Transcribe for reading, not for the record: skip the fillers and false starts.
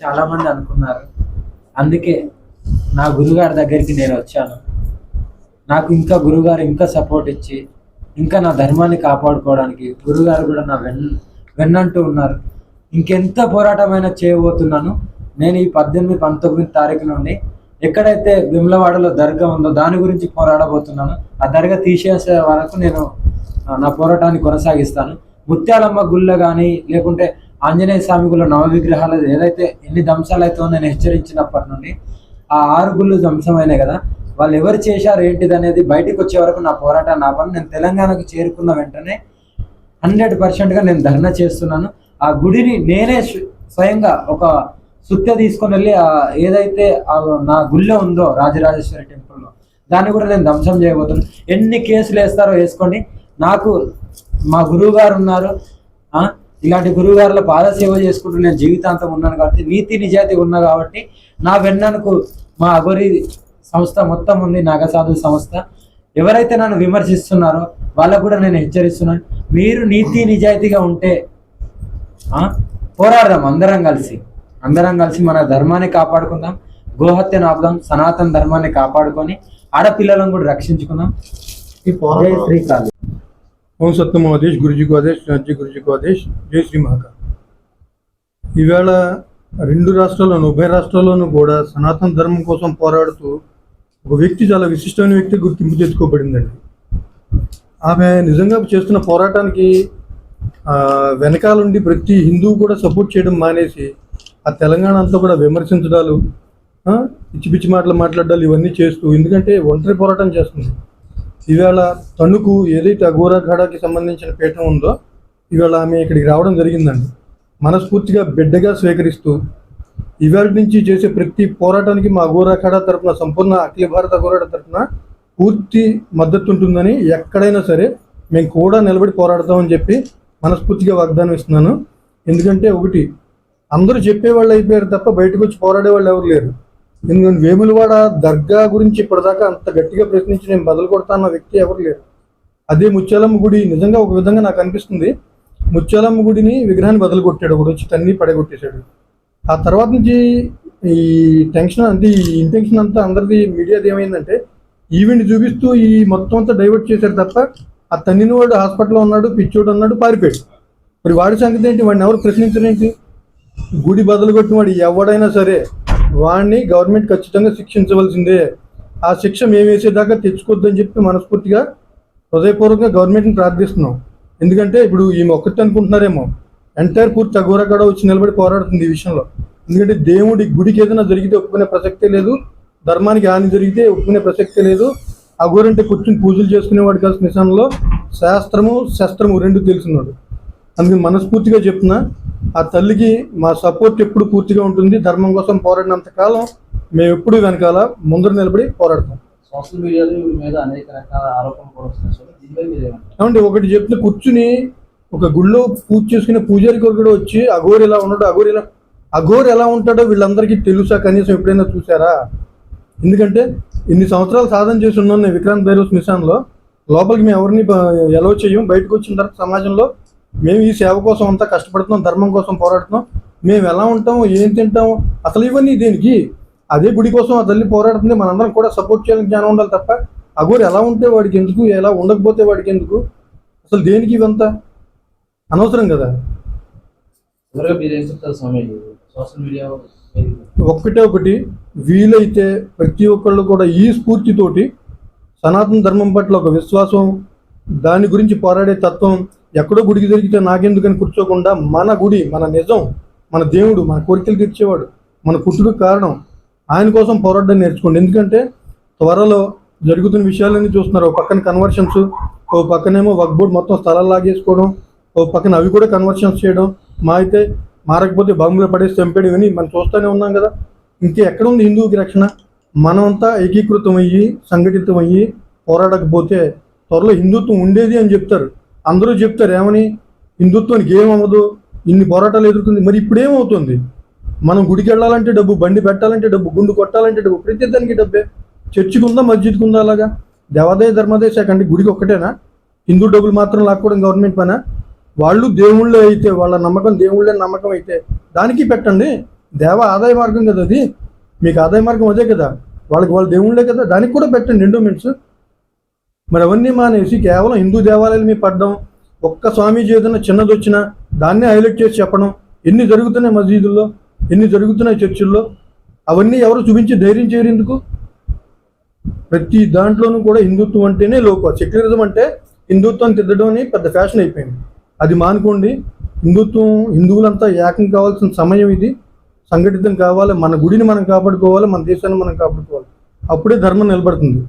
చాలామంది అనుకున్నారు. అందుకే నా గురుగారి దగ్గరికి నేను వచ్చాను. నాకు ఇంకా గురుగారు ఇంకా సపోర్ట్ ఇచ్చి ఇంకా నా ధర్మాన్ని కాపాడుకోవడానికి గురుగారు కూడా నా వెన్నంటూ ఉన్నారు. ఇంకెంత పోరాటమైనా చేయబోతున్నాను. నేను ఈ 18, 19 తారీఖు నుండి ఎక్కడైతే విమ్లవాడలో దర్గా ఉందో దాని గురించి పోరాడబోతున్నాను. ఆ దర్గా తీసేసే వరకు నేను నా పోరాటాన్ని కొనసాగిస్తాను. ముత్యాలమ్మ గుళ్ళ కానీ లేకుంటే ఆంజనేయ స్వామి గుళ్ళ నవవిగ్రహాలు ఏదైతే ఎన్ని ధ్వంసాలు అవుతుందో నేను హెచ్చరించినప్పటి నుండి ఆ 6 గుళ్ళు ధ్వంసమైనాయి కదా, వాళ్ళు ఎవరు చేశారు ఏంటిది అనేది బయటకు వచ్చే వరకు నా పోరాటాన్ని ఆపను. నేను తెలంగాణకు చేరుకున్న వెంటనే 100%గా నేను ధర్నా చేస్తున్నాను. ఆ గుడిని నేనే స్వయంగా ఒక సుత్తె తీసుకొని వెళ్ళి ఏదైతే నా గుళ్ళో ఉందో రాజరాజేశ్వరి టెంపుల్లో దాన్ని కూడా నేను ధ్వంసం చేయబోతున్నాను. ఎన్ని కేసులు వేస్తారో వేసుకోండి. నాకు మా గురువు గారు ఉన్నారు. ఇలాంటి గురువుగారుల పాదసేవ చేసుకుంటూ నేను జీవితాంతం ఉన్నాను కాబట్టి, నీతి నిజాయితీ ఉన్నా కాబట్టి నా వెన్ననుకు మా అఘోరి సంస్థ మొత్తం ఉంది, నాగసాధు సంస్థ. ఎవరైతే నన్ను విమర్శిస్తున్నారో వాళ్ళకు కూడా నేను హెచ్చరిస్తున్నాను. మీరు నీతి నిజాయితీగా ఉంటే పోరాడదాం. అందరం కలిసి మన ధర్మాన్ని కాపాడుకుందాం, గోహత్యను ఆపుదాం, సనాతన ధర్మాన్ని కాపాడుకొని ఆడపిల్లలను కూడా రక్షించుకుందాం. జై శ్రీకాళి. ఓం సత్యం ఆదేశ్, గురుజీ को आदेश, राज्य गुरुजी को आदेश, జై శ్రీ మహాకాళి. ఈవేళ 2 రాష్ట్రాల్లోనూ ఉభయ రాష్ట్రాల్లోనూ కూడా సనాతన ధర్మం కోసం పోరాడుతూ ఒక వ్యక్తి, చాలా విశిష్టమైన వ్యక్తి గుర్తింపు తెచ్చుకోబడిందండి. ఆమె నిజంగా చేస్తున్న పోరాటానికి వెనకాలండి ప్రతి హిందువు కూడా సపోర్ట్ చేయడం మానేసి ఆ తెలంగాణ అంతా కూడా విమర్శించడాలు, పిచ్చి పిచ్చి మాటలు మాట్లాడాలి, ఇవన్నీ చేస్తూ, ఎందుకంటే ఒంటరి పోరాటం చేస్తుంది. ఈవేళ తణుకు ఏదైతే అఘోరా ఖాడాకి సంబంధించిన పీఠం ఉందో ఈవేళ ఆమె ఇక్కడికి రావడం జరిగిందండి. మనస్ఫూర్తిగా బిడ్డగా స్వీకరిస్తూ ఈవేళ నుంచి చేసే ప్రతి పోరాటానికి మా అఘోరా ఖాడా తరఫున, సంపూర్ణ అఖిల భారత అఘోరా తరఫున పూర్తి మద్దతు ఉంటుందని, ఎక్కడైనా సరే మేము కూడా నిలబడి పోరాడతామని చెప్పి మనస్ఫూర్తిగా వాగ్దానం ఇస్తున్నాను. ఎందుకంటే ఒకటి, అందరూ చెప్పేవాళ్ళు అయిపోయారు తప్ప బయటకు వచ్చి పోరాడే వాళ్ళు ఎవరు లేరు. ఎందుకంటే వేములవాడ దర్గా గురించి ఇప్పటిదాకా అంత గట్టిగా ప్రశ్నించి నేను బదులు కొడతాన్న వ్యక్తి ఎవరు లేరు. అదే ముత్యాలమ్మ గుడి నిజంగా ఒక విధంగా నాకు అనిపిస్తుంది, ముత్యాలమ్మ గుడిని విగ్రహాన్ని బదులు కొట్టాడు, ఒకటి వచ్చి తన్ని పడగొట్టేశాడు. ఆ తర్వాత నుంచి ఈ టెన్షన్ అంటే ఈ ఇంటెన్షన్ అంతా అందరిది, మీడియాది ఏమైందంటే ఈవెంట్ చూపిస్తూ ఈ మొత్తం అంతా డైవర్ట్ చేశారు తప్ప ఆ తన్నిన వాడు హాస్పిటల్లో ఉన్నాడు, పిచ్చోడు అన్నాడు, పారిపోయాడు. మరి వాడి సంగతి ఏంటి? వాడిని ఎవరు ప్రశ్నించరేంటి? గుడి బదులు కొట్టిన వాడు ఎవడైనా సరే వాడిని గవర్నమెంట్ ఖచ్చితంగా శిక్షించవలసిందే. ఆ శిక్ష మేము వేసేదాకా తెచ్చుకోవద్దని చెప్పి మనస్ఫూర్తిగా హృదయపూర్వకంగా గవర్నమెంట్ని ప్రార్థిస్తున్నాం. ఎందుకంటే ఇప్పుడు ఈమె ఒక్కటి అనుకుంటున్నారేమో, ఎంటైర్ పూర్తి అఘోరా ఖాడా వచ్చి నిలబడి పోరాడుతుంది ఈ విషయంలో. ఎందుకంటే దేవుడి గుడికి ఏదైనా జరిగితే ఒప్పుకునే ప్రసక్తే లేదు, ధర్మానికి హాని జరిగితే ఒప్పుకునే ప్రసక్తే లేదు. అఘోర అంటే కూర్చుని పూజలు చేసుకునేవాడు కాదు, శ్మశానంలో శాస్త్రము శస్త్రము 2 తెలిసినాడు. అందుకని మనస్ఫూర్తిగా చెప్తున్నా, ఆ తల్లికి మా సపోర్ట్ ఎప్పుడు పూర్తిగా ఉంటుంది. ధర్మం కోసం పోరాడినంత కాలం మేము ఎప్పుడు వెనకాల ముందర నిలబడి పోరాడతాం. సోషల్ మీడియాలో మీద అనేక రకాల ఆరోపణలు కూడా వస్తున్నాయి. ఏమంటే ఒకటి చెప్తే, కూర్చుని ఒక గుళ్ళో పూజ చేసుకునే పూజారి కూడా వచ్చి అఘోర్ ఎలా ఉన్నాడు, అఘోర్ ఎలా ఉంటాడో వీళ్ళందరికీ తెలుసా? కనీసం ఎప్పుడైనా చూసారా? ఎందుకంటే ఇన్ని సంవత్సరాలు సాధన చేసి ఉన్నాను నేను విక్రాంత్ భైరవ్ శ్మశానంలో. లోపలికి మేము ఎవరిని ఎలవ్ చేయం. బయటకు వచ్చిన తర్వాత సమాజంలో మేము ఈ సేవ కోసం అంతా కష్టపడుతున్నాం, ధర్మం కోసం పోరాడుతున్నాం. మేము ఎలా ఉంటాం, ఏం తింటాం, అసలు ఇవన్నీ దేనికి? అదే గుడి కోసం ఆ తల్లి పోరాడుతుంది. మనందరం కూడా సపోర్ట్ చేయాలని జ్ఞానం ఉండాలి తప్ప అఘోర్ ఎలా ఉంటే వాడికి ఎందుకు, ఎలా ఉండకపోతే వాడికి ఎందుకు, అసలు దేనికి ఇవంతా అనవసరం కదా. ఒకటి వీలైతే ప్రతి ఒక్కళ్ళు కూడా ఈ స్ఫూర్తితోటి సనాతన ధర్మం పట్ల ఒక విశ్వాసం, దాని గురించి పోరాడే తత్వం, ఎక్కడో గుడికి జరిగితే నాకెందుకని కూర్చోకుండా మన గుడి, మన నిజం, మన దేవుడు, మన కోరికలు తీర్చేవాడు, మన పుట్టుకు కారణం, ఆయన కోసం పోరాడడం నేర్చుకోండి. ఎందుకంటే త్వరలో జరుగుతున్న విషయాలన్నీ చూస్తున్నారు. ఒక పక్కన కన్వర్షన్స్, ఓ పక్కనేమో వక్ఫ్ బోర్డ్ మొత్తం స్థలాలు లాగేసుకోవడం, ఓ పక్కన అవి కూడా కన్వర్షన్స్ చేయడం, అయితే మారకపోతే బాంబులో పడేసి చంపేయడం, ఇవన్నీ మనం చూస్తూనే ఉన్నాం కదా. ఇంకే ఎక్కడ ఉంది హిందువుకి రక్షణ? మనమంతా ఏకీకృతం అయ్యి సంఘటితం అయ్యి పోరాడకపోతే త్వరలో హిందుత్వం ఉండేది అని చెప్తారు. అందరూ చెప్తారు ఏమని, హిందుత్వానికి ఏమవ్వదు, ఇన్ని పోరాటాలు ఎదుర్కొంది. మరి ఇప్పుడు ఏమవుతుంది? మనం గుడికి వెళ్ళాలంటే డబ్బు, బండి పెట్టాలంటే డబ్బు, గుండు కొట్టాలంటే డబ్బు, ప్రతి దానికి డబ్బే. చర్చికి ఉందా, మస్జిద్కి ఉందా? అలాగా దేవాదాయ ధర్మాదాయ శాఖ అంటే గుడికి ఒక్కటేనా? హిందూ డబ్బులు మాత్రం లాక్కోవడం గవర్నమెంట్ పైన? వాళ్ళు దేవుళ్ళే అయితే, వాళ్ళ నమ్మకం దేవుళ్ళే నమ్మకం అయితే దానికి పెట్టండి. దేవ ఆదాయ మార్గం కదా అది, మీకు ఆదాయ మార్గం అదే కదా, వాళ్ళ దేవుళ్ళే కదా, దానికి కూడా పెట్టండి ఎండోమెంట్స్. మరి అవన్నీ మానేసి కేవలం హిందూ దేవాలయాలు మీ పడ్డం, ఒక్క స్వామీజీ ఏదైనా చిన్నది వచ్చినా దాన్నే హైలైట్ చేసి చెప్పడం. ఎన్ని జరుగుతున్నాయి మసీదుల్లో, ఎన్ని జరుగుతున్నాయి చర్చిల్లో, అవన్నీ ఎవరు చూపించి ధైర్యం చేయరు ఎందుకు? ప్రతి దాంట్లోనూ కూడా హిందుత్వం అంటేనే లోపం. సెక్యులరిజం అంటే హిందుత్వాన్ని తిద్దడం అని పెద్ద ఫ్యాషన్ అయిపోయింది. అది మానుకోండి. హిందువులంతా ఏకం కావాల్సిన సమయం ఇది. సంఘటితం కావాలి. మన గుడిని మనం కాపాడుకోవాలి, మన దేశాన్ని మనం కాపాడుకోవాలి. అప్పుడే ధర్మం నిలబడుతుంది.